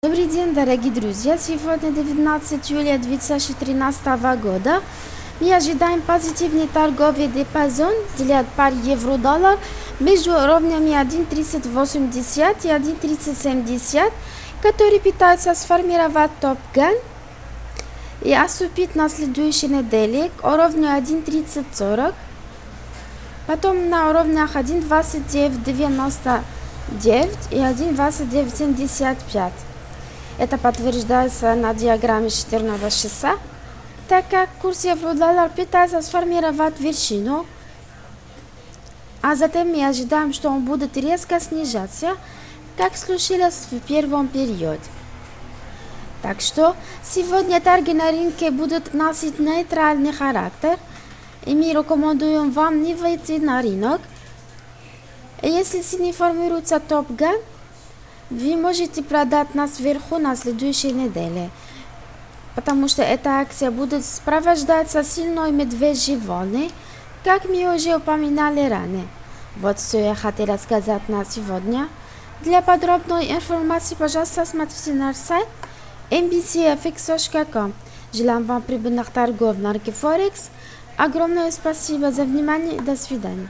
Добрый день, дорогие друзья! Сегодня 19 июля 2013 года. Мы ожидаем позитивный торговый диапазон для пар евро-доллар между уровнями 1.3080 и 1.3070, который пытается сформировать топ-ган и отступить на следующей неделе к уровню 1.3040, потом на уровнях 1.2999 и 1.2975. Это подтверждается на диаграмме четверного часа, так как курс евро-доллар пытается сформировать вершину, а затем мы ожидаем, что он будет резко снижаться, как случилось в первом периоде. Так что сегодня торги на рынке будут носить нейтральный характер, и мы рекомендуем вам не войти на рынок. Если не формируется топ-ган, вы можете продать нас вверху на следующей неделе, потому что эта акция будет сопровождаться сильной медвежьей волной, как мы уже упоминали ранее. Вот что я хотела сказать на сегодня. Для подробной информации, пожалуйста, смотрите наш сайт mbcfx.com. Желаем вам прибыльных торгов на рынке Форекс. Огромное спасибо за внимание и до свидания.